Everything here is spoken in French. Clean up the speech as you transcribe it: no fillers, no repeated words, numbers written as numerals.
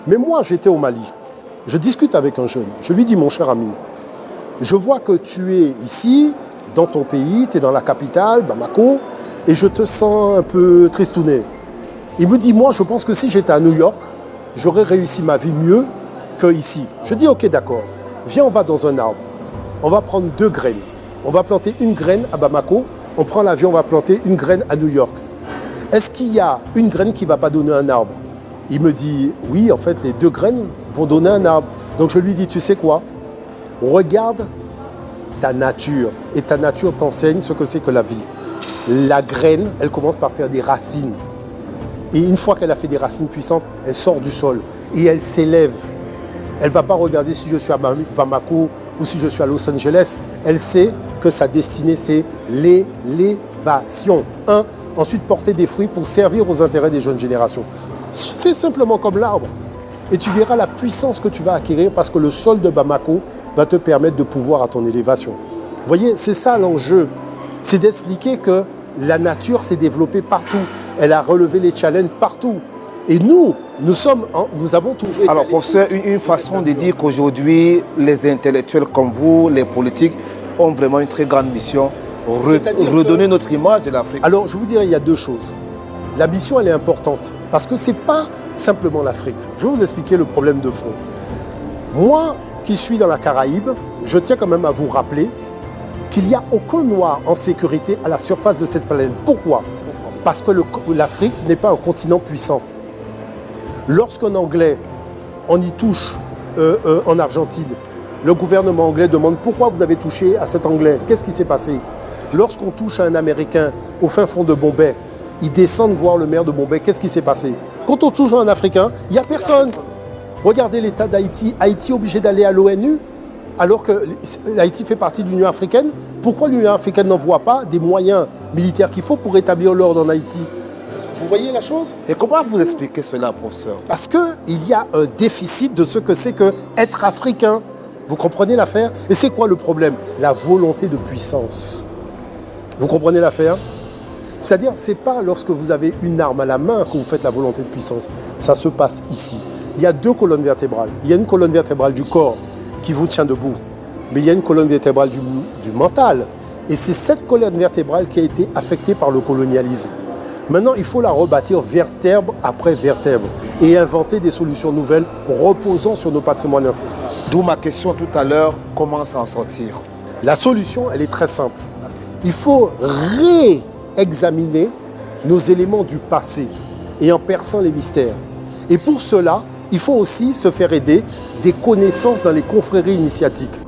Mais moi, j'étais au Mali. Je discute avec un jeune. Je lui dis, mon cher ami, je vois que tu es ici, dans ton pays, tu es dans la capitale, Bamako, et je te sens un peu tristouné. Il me dit, moi, je pense que si j'étais à New York, j'aurais réussi ma vie mieux qu'ici. Je dis, ok, d'accord. Viens, on va dans un arbre. On va prendre 2 graines. On va planter une graine à Bamako. On prend l'avion, on va planter une graine à New York. Est-ce qu'il y a une graine qui ne va pas donner un arbre? Il me dit, oui, en fait, les 2 graines vont donner un arbre. Donc je lui dis, tu sais quoi? Regarde ta nature. Et ta nature t'enseigne ce que c'est que la vie. La graine, elle commence par faire des racines. Et une fois qu'elle a fait des racines puissantes, elle sort du sol. Et elle s'élève. Elle ne va pas regarder si je suis à Bamako ou si je suis à Los Angeles. Elle sait que sa destinée, c'est l'élévation. Ensuite, porter des fruits pour servir aux intérêts des jeunes générations. Fais simplement comme l'arbre. Et tu verras la puissance que tu vas acquérir parce que le sol de Bamako va te permettre de pouvoir à ton élévation. Vous voyez, c'est ça l'enjeu. C'est d'expliquer que la nature s'est développée partout. Elle a relevé les challenges partout. Et nous avons toujours... Alors, professeur, une façon de dire qu'aujourd'hui, les intellectuels comme vous, les politiques, ont vraiment une très grande mission, redonner notre image de l'Afrique. Alors, je vous dirais, il y a 2 choses. La mission, elle est importante, parce que ce n'est pas simplement l'Afrique. Je vais vous expliquer le problème de fond. Moi, qui suis dans la Caraïbe, je tiens quand même à vous rappeler qu'il n'y a aucun noir en sécurité à la surface de cette planète. Pourquoi? Parce que l'Afrique n'est pas un continent puissant. Lorsqu'un Anglais, on y touche en Argentine, le gouvernement anglais demande pourquoi vous avez touché à cet Anglais. Qu'est-ce qui s'est passé? Lorsqu'on touche à un Américain au fin fond de Bombay, ils descendent voir le maire de Bombay. Qu'est-ce qui s'est passé? Quand on touche à un Africain, il n'y a personne. Regardez l'état d'Haïti. Haïti est obligé d'aller à l'ONU alors que Haïti fait partie de l'Union africaine. Pourquoi l'Union africaine n'envoie pas des moyens militaires qu'il faut pour rétablir l'ordre en Haïti? Vous voyez la chose? Et comment vous expliquez cela, professeur? Parce qu'il y a un déficit de ce que c'est qu'être africain. Vous comprenez l'affaire? Et c'est quoi le problème? La volonté de puissance. Vous comprenez l'affaire? C'est-à-dire, ce n'est pas lorsque vous avez une arme à la main que vous faites la volonté de puissance. Ça se passe ici. Il y a 2 colonnes vertébrales. Il y a une colonne vertébrale du corps qui vous tient debout. Mais il y a une colonne vertébrale du mental. Et c'est cette colonne vertébrale qui a été affectée par le colonialisme. Maintenant, il faut la rebâtir vertèbre après vertèbre et inventer des solutions nouvelles reposant sur nos patrimoines ancestraux. D'où ma question tout à l'heure, comment s'en sortir? La solution, elle est très simple. Il faut réexaminer nos éléments du passé et en perçant les mystères. Et pour cela, il faut aussi se faire aider des connaissances dans les confréries initiatiques.